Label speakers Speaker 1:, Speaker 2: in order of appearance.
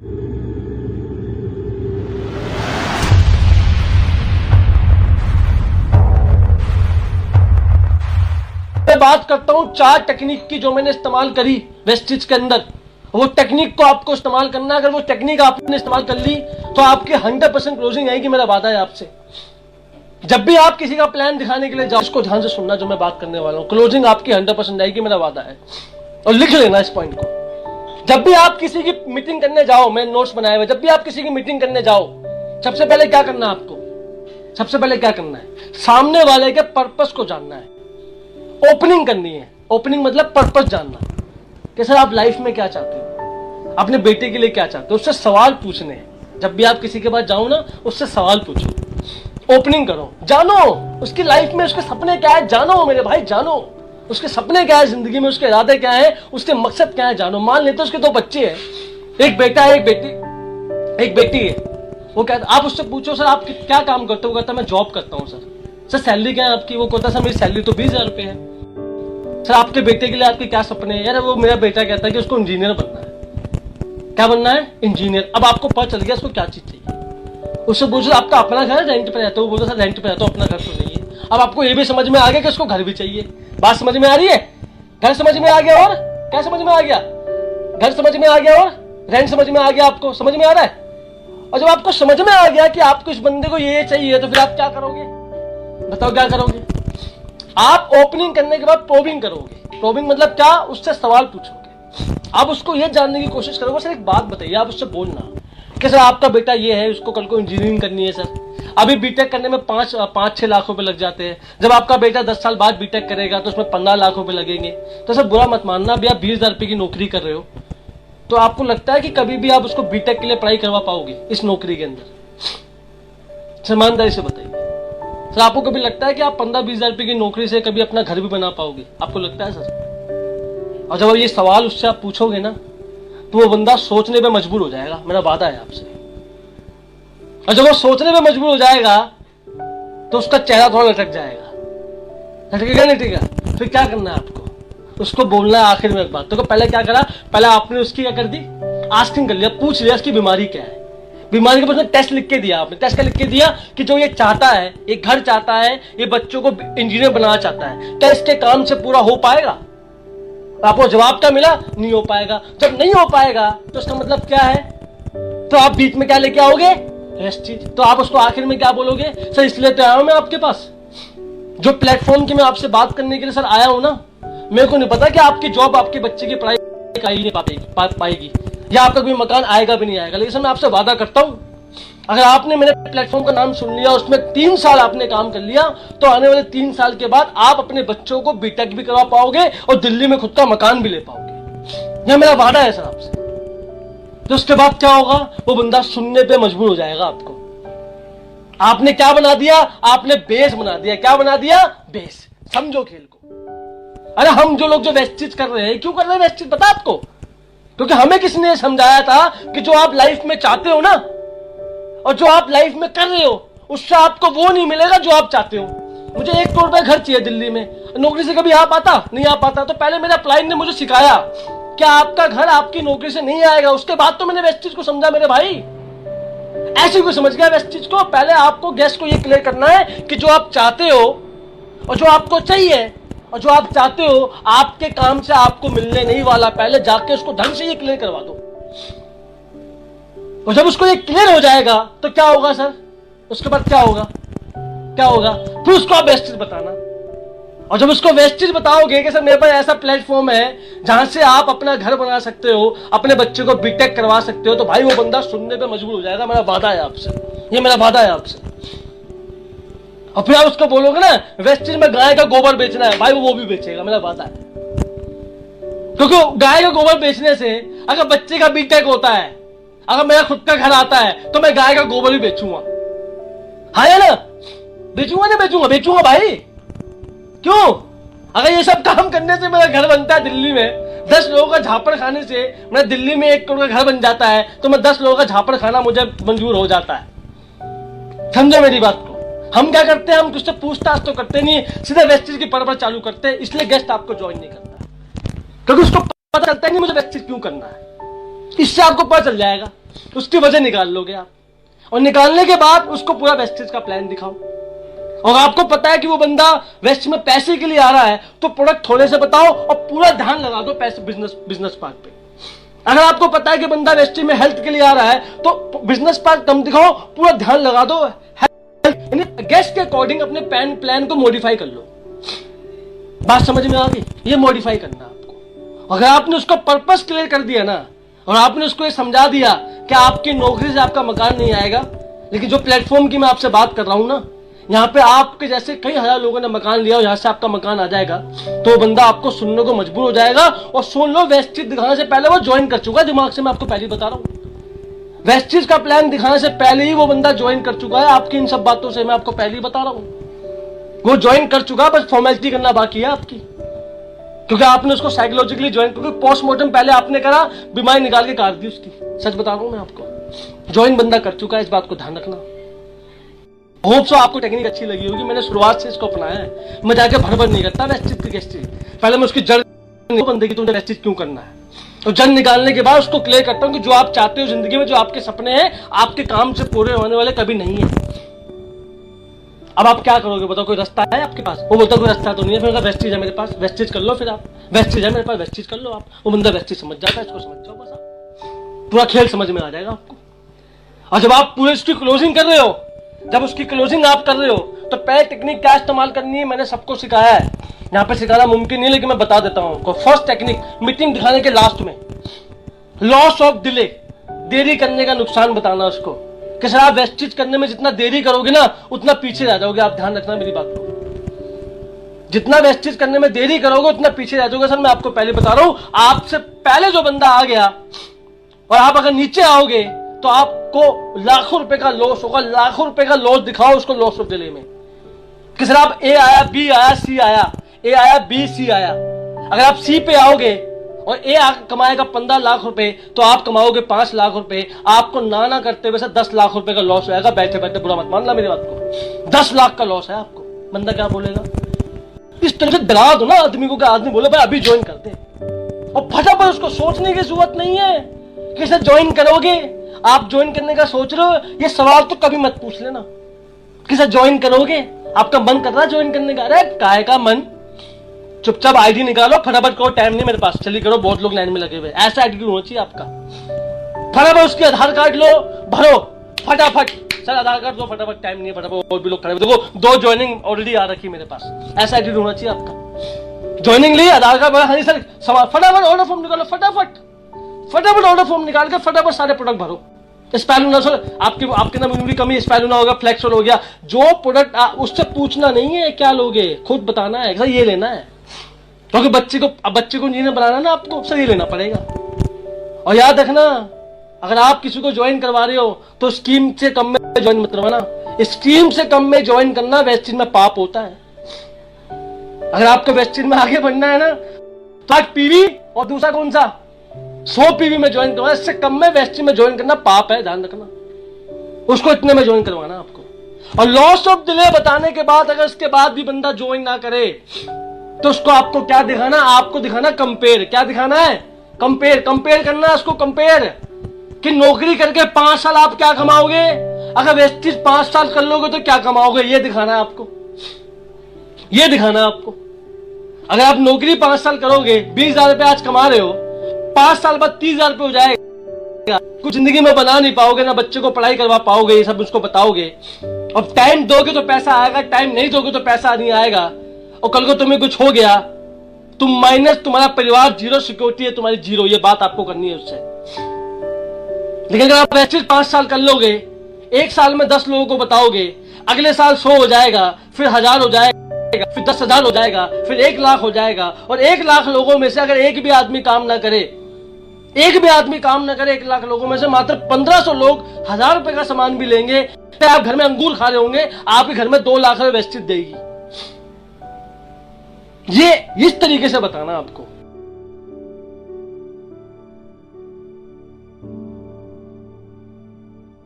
Speaker 1: मैं बात करता हूं 4 टेक्निक की जो मैंने इस्तेमाल करी वेस्टिज के अंदर। वो टेक्निक को आपको इस्तेमाल करना है। अगर वो टेक्निक आपने इस्तेमाल कर ली तो आपकी 100% क्लोजिंग आएगी, मेरा वादा है आपसे। जब भी आप किसी का प्लान दिखाने के लिए जाओ, उसको ध्यान से सुनना जो मैं बात करने वाला हूं। क्लोजिंग आपकी 100% आएगी, मेरा वादा है। और लिख लेना इस पॉइंट को। जब भी आप किसी की मीटिंग करने जाओ, मैं नोट्स बनाए हुए, जब भी आप किसी की मीटिंग करने जाओ, सबसे पहले क्या करना है आपको? सबसे पहले क्या करना है? सामने वाले के पर्पस को जानना है। ओपनिंग करनी है। ओपनिंग मतलब पर्पस जानना कि सर आप लाइफ में क्या चाहते हो, अपने बेटे के लिए क्या चाहते हो, उससे सवाल पूछने हैं। जब भी आप किसी के पास जाओ ना, उससे सवाल पूछो, ओपनिंग करो, जानो उसकी लाइफ में उसके सपने क्या है, जानो मेरे भाई, जानो उसके सपने क्या है जिंदगी में, उसके इरादे क्या है, उसके मकसद क्या है, जानो। मान लेते उसके 2 बच्चे हैं, एक बेटा है एक बेटी है। वो कहता, आप उससे पूछो सर आप क्या काम करते हो? वो कहता मैं जॉब करता हूँ सर सैलरी क्या है आपकी? वो कहता सर मेरी सैलरी तो 20,000 रुपये है। सर आपके बेटे के लिए आपके क्या सपने हैं? यार वो मेरा बेटा कहता है कि उसको इंजीनियर बनना है। क्या बनना है? इंजीनियर। अब आपको पता चल गया उसको क्या चीज चाहिए। उससे पूछो आपका अपना घर रेंट पे रहता है? वो बोलता सर रेंट पे रहता हूँ, अपना घर तो नहीं है। अब आपको ये भी समझ में आ गया कि उसको घर भी चाहिए। बात समझ में आ रही है? घर समझ में आ गया और क्या समझ में आ गया? घर समझ में आ गया और रेंट समझ में आ गया। आपको समझ में आ रहा है? और जब आपको समझ में आ गया कि आपको इस बंदे को ये चाहिए, तो फिर आप क्या करोगे? बताओ क्या करोगे? आप ओपनिंग करने के बाद प्रोबिंग करोगे। प्रोबिंग मतलब क्या? उससे सवाल पूछोगे। आप उसको ये जानने की कोशिश करोगे, सर एक बात बताइए, आप उससे बोलना कि सर आपका बेटा ये है, उसको कल को इंजीनियरिंग करनी है सर। अभी बीटेक करने में 5-6 लाख रुपए लग जाते हैं। जब आपका बेटा 10 साल बाद बीटेक करेगा तो उसमें 15 लाख रुपए लगेंगे। तो सर बुरा मत मानना, अभी आप 20,000 रुपए की नौकरी कर रहे हो, तो आपको लगता है कि कभी भी आप उसको बीटेक के लिए पढ़ाई करवा पाओगे इस नौकरी के अंदर? ईमानदारी से बताइए सर, आपको कभी लगता है कि आप 15-20,000 रुपए की नौकरी से कभी अपना घर भी बना पाओगे? आपको लगता है सर? और जब आप ये सवाल उससे आप पूछोगे ना, तो वो बंदा सोचने पे मजबूर हो जाएगा, मेरा वादा है आपसे। और जब वो सोचने पे मजबूर हो जाएगा तो उसका चेहरा थोड़ा लटक जाएगा। लटकेगा नहीं? ठीक है, फिर क्या करना है आपको? उसको बोलना है आखिर में एक बात। तो पहले क्या करा? पहले आपने उसकी क्या कर दी? आस्किंग कर लिया, पूछ लिया उसकी बीमारी क्या है। बीमारी के बाद टेस्ट लिख के दिया। आपने टेस्ट का लिख के दिया कि जो ये चाहता है, ये घर चाहता है, ये बच्चों को इंजीनियर बनाना चाहता है, क्या इसके काम से पूरा हो पाएगा? आपको जवाब क्या मिला? नहीं हो पाएगा। जब नहीं हो पाएगा तो उसका मतलब क्या है? तो आप बीच में क्या लेके आओगे? वेस्टिज। तो आप उसको आखिर में क्या बोलोगे? सर इसलिए तो आया हूं मैं आपके पास, जो प्लेटफॉर्म की मैं आपसे बात करने के लिए सर आया हूं ना, मेरे को नहीं पता कि आपकी जॉब आपके बच्चे की पढ़ाई पाएगी या आपका कोई मकान आएगा भी नहीं आएगा, लेकिन मैं आपसे वादा करता हूं, अगर आपने मेरे प्लेटफॉर्म का नाम सुन लिया, उसमें 3 साल आपने काम कर लिया, तो आने वाले 3 साल के बाद आप अपने बच्चों को बीटेक भी करवा पाओगे और दिल्ली में खुद का मकान भी ले पाओगे। यह मेरा वादा है सर आपसे। तो उसके बाद क्या होगा? वो बंदा सुनने पे मजबूर हो जाएगा आपको। आपने क्या बना दिया? आपने बेस बना दिया। क्या बना दिया? बेस। समझो खेल को। अरे हम जो लोग जो वेस्टिज कर रहे हैं, क्यों कर रहे हैं वेस्टिज पता आपको? क्योंकि हमें किसने समझाया था कि जो आप लाइफ में चाहते हो ना, और जो आप लाइफ में कर रहे हो, उससे आपको वो नहीं मिलेगा जो आप चाहते हो। मुझे 1 करोड़ रुपए घर चाहिए दिल्ली में, नौकरी से कभी आ पाता नहीं आ पाता। तो पहले मेरा क्लाइंट ने मुझे सिखाया कि आपका घर आपकी नौकरी से नहीं आएगा। उसके बाद तो मैंने वेस्टिज को समझा मेरे भाई। ऐसे को समझ गया वेस्टिज को। पहले आपको गेस्ट को ये क्लियर करना है कि जो आप चाहते हो और जो आपको चाहिए और जो आप चाहते हो आपके काम से आपको मिलने नहीं वाला। पहले जाके उसको ढंग से ये क्लियर करवा दो। और जब उसको ये क्लियर हो जाएगा तो क्या होगा सर? उसके बाद क्या होगा? फिर उसको आप वेस्टिज बताना। और जब उसको वेस्टिज बताओगे कि सर मेरे पास ऐसा प्लेटफॉर्म है जहां से आप अपना घर बना सकते हो, अपने बच्चे को बीटेक करवा सकते हो, तो भाई वो बंदा सुनने पे मजबूर हो जाएगा। मेरा वादा है आपसे, ये मेरा वादा है आपसे। और फिर आप उसको बोलोगे ना वेस्टिज में गाय का गोबर बेचना है, भाई वो भी बेचेगा, मेरा वादा है। क्योंकि गाय का गोबर बेचने से अगर बच्चे का बीटेक होता है, अगर मेरा खुद का घर आता है, तो मैं गाय का गोबर भी बेचूंगा। हाँ या ना? बेचूंगा भाई। क्यों? अगर ये सब काम करने से मेरा घर बनता है दिल्ली में, 10 लोगों का झापड़ खाने से मेरा दिल्ली में 1 करोड़ का घर बन जाता है, तो मैं 10 लोगों का झापड़ खाना मुझे मंजूर हो जाता है। समझो मेरी बात को। हम क्या करते हैं? हम किससे पूछताछ तो करते नहीं, सीधे वेस्टिज की परवर चालू करते हैं। इसलिए गेस्ट आपको ज्वाइन नहीं करता, क्योंकि उसको पता चलता है नहीं मुझे वेस्टिज क्यों करना है। इससे आपको पता चल जाएगा उसकी वजह निकाल लोगे आप, और निकालने के बाद उसको पूरा वेस्टेज का प्लान दिखाओ। और आपको पता है कि वो बंदा वेस्ट में पैसे के लिए आ रहा है, तो प्रोडक्ट थोड़े से बताओ और पूरा ध्यान लगा दो पैसे बिजनेस पार्ट पे। अगर आपको पता है कि बंदा वेस्ट में हेल्थ के लिए आ रहा है, तो बिजनेस पार्ट कम दिखाओ, पूरा ध्यान लगा दो गेस्ट के अकॉर्डिंग अपने प्लान को मॉडिफाई कर लो। बात समझ में आ गई? ये मॉडिफाई करना आपको। अगर आपने उसका पर्पस क्लियर कर दिया ना, और आपने उसको ये समझा दिया कि आपकी नौकरी से आपका मकान नहीं आएगा, लेकिन जो प्लेटफॉर्म की मैं आपसे बात कर रहा हूं ना, यहाँ पे आपके जैसे कई हजार लोगों ने मकान लिया और यहाँ से आपका मकान आ जाएगा, तो बंदा आपको सुनने को मजबूर हो जाएगा। और सुन लो, वेस्टेज दिखाने से पहले वो ज्वाइन कर चुका है, दिमाग से मैं आपको पहले बता रहा हूँ। वेस्टेज का प्लान दिखाने से पहले ही वो बंदा ज्वाइन कर चुका है। आपकी इन सब बातों से मैं आपको पहले ही बता रहा हूँ, वो ज्वाइन कर चुका है, बस फॉर्मेलिटी करना बाकी है आपकी। क्योंकि आपने उसको साइकोलॉजिकली ज्वाइन, क्योंकि पोस्टमार्टम पहले आपने करा, बीमारी निकाल के काट दी उसकी। सच बता रहा हूं मैं आपको, ज्वाइन बंदा कर चुका है, इस बात को ध्यान रखना। होप सो आपको टेक्निक अच्छी लगी होगी। मैंने शुरुआत से इसको अपनाया है, मैं जाके भड़बड़ नहीं करता वेस्टेज की गेस्टेज। पहले मैं उसकी जड़ बंदे की, तुमने वेस्टेज क्यों करना है, तो जड़ निकालने के बाद उसको क्लियर करता हूं कि जो आप चाहते हो जिंदगी में, जो आपके सपने हैं, आपके काम से पूरे होने वाले कभी नहीं है। अब आप क्या करोगे बताओ? कोई रास्ता है आपके पास? वो बोलता कोई रास्ता तो नहीं है। फिर वेस्टेज है मेरे पास, वेस्टेज कर लो। फिर आप वेस्टेज है मेरे पास, वेस्टेज कर लो आप। वो बंदा वेस्टेज समझ जाता है, इसको समझ जाओ बस आप, पूरा खेल समझ में आ जाएगा आपको। और जब आप पूरे उसकी क्लोजिंग कर रहे हो, जब उसकी क्लोजिंग आप कर रहे हो, तो पहले टेक्निक क्या इस्तेमाल करनी है मैंने सबको सिखाया है। यहाँ पे सिखाना मुमकिन नहीं, लेकिन मैं बता देता हूँ आपको। फर्स्ट टेक्निक, मीटिंग दिखाने के लास्ट में लॉस ऑफ डिले, देरी करने का नुकसान बताना उसको कि सर आप वेस्टेज करने में जितना देरी करोगे ना, उतना पीछे रह जाओगे। आप ध्यान रखना मेरी बात को, जितना वेस्टेज करने में देरी करोगे उतना पीछे रह जाओगे। सर मैं आपको पहले बता रहा हूं, आपसे पहले जो बंदा आ गया और आप अगर नीचे आओगे तो आपको लाखों रुपए का लॉस होगा। लाखों रुपए का लॉस दिखाओ उसको लॉस ऑफ डिले में कि सर आप ए आया, बी आया, सी आया, ए आया, बी, सी आया। अगर आप सी पे आओगे और ए कमाएगा 15 लाख रुपए, तो आप कमाओगे 5 लाख रुपए। आपको ना करते हुए 10 लाख रुपए का लॉस होगा। बैठे बैठे बुरा मत मानना मेरी बात को, 10 लाख का लॉस है आपको। बंदा क्या बोलेगा? इस तरह से डरा दो ना आदमी को कि आदमी बोले भाई अभी ज्वाइन कर दे, और फटाफट उसको सोचने की जरूरत नहीं है कि सर ज्वाइन करोगे। आप ज्वाइन करने का सोच रहे हो, ये सवाल तो कभी मत पूछ लेना कि सर ज्वाइन करोगे, आपका मन कर रहा है ज्वाइन करने का। अरे काय का मन, चुपचाप आईडी निकालो, फटाफट करो टाइम नहीं मेरे पास, चलिए करो, बहुत लोग लाइन में लगे हुए। ऐसा एटीट्यूड होना चाहिए आपका। फटाफट उसके आधार कार्ड लो, भरो फटाफट, सर आधार कार्ड दो फटाफट, टाइम नहीं है, फटाफट और भी लोग खड़े। देखो 2 ज्वाइनिंग ऑलरेडी आ रखी मेरे पास। ऐसा एटीट्यूड होना चाहिए आपका। ज्वाइनिंग ली, आधार कार्ड, हाँ सर, फटाफट ऑर्डर फॉर्म निकालो, फटाफट ऑर्डर फॉर्म निकाल के फटाफट सारे प्रोडक्ट भरो। स्पेल होना सर, आपके नाम भी कमी, स्पेल होना होगा, फ्लेक्स हो गया, जो प्रोडक्ट उससे पूछना नहीं है क्या लोगे, खुद बताना है सर ये लेना है। क्योंकि बच्चे को इंजीनियर बनाना ना आपको, सही लेना पड़ेगा। और याद रखना, अगर आप किसी को ज्वाइन करवा रहे हो तो स्कीम से कम में ज्वाइन मत करवाना। स्कीम से कम में ज्वाइन करना वेस्टेज में पाप होता है। अगर आपको वेस्टेज में आगे बढ़ना है ना, तो आज पीवी और दूसरा कौन सा 100 पीवी में ज्वाइन करवाना, इससे कम में वेस्टेज में ज्वाइन करना पाप है, ध्यान रखना। उसको इतने में ज्वाइन करवाना आपको। और लॉस ऑफ डिले बताने के बाद अगर इसके बाद भी बंदा ज्वाइन ना करे, तो उसको आपको क्या दिखाना? आपको दिखाना कंपेयर। क्या दिखाना है? कंपेयर करना है उसको, कंपेयर कि नौकरी करके 5 साल आप क्या कमाओगे, अगर वेस्टेज 5 साल कर लोगे तो क्या कमाओगे, ये दिखाना है आपको, ये दिखाना है आपको। अगर आप नौकरी 5 साल करोगे, 20,000 रुपए आज कमा रहे हो, 5 साल बाद 30,000 रुपए हो जाएगा, कुछ जिंदगी में बना नहीं पाओगे, ना बच्चे को पढ़ाई करवा पाओगे, ये सब उसको बताओगे। और टाइम दोगे तो पैसा आएगा, टाइम नहीं दोगे तो पैसा नहीं आएगा। और कल को तुम्हें कुछ हो गया, तुम माइनस, तुम्हारा परिवार जीरो, सिक्योरिटी है तुम्हारी जीरो। ये बात आपको करनी है उससे। लेकिन अगर आप वेस्टेज 5 साल कर लोगे, 1 साल में 10 लोगों को बताओगे, अगले साल 100 हो जाएगा, फिर 1000 हो जाएगा, फिर 10,000 हो जाएगा, फिर 1 लाख हो जाएगा। और 1 लाख लोगों में से अगर एक भी आदमी काम ना करे, 1 लाख लोगों में से मात्र 1500 लोग 1000 रुपए का सामान भी लेंगे। आप घर में अंगूर खा रहे होंगे, आपके घर में 2 लाख रुपए वेस्टेज देगी। ये इस तरीके से बताना आपको।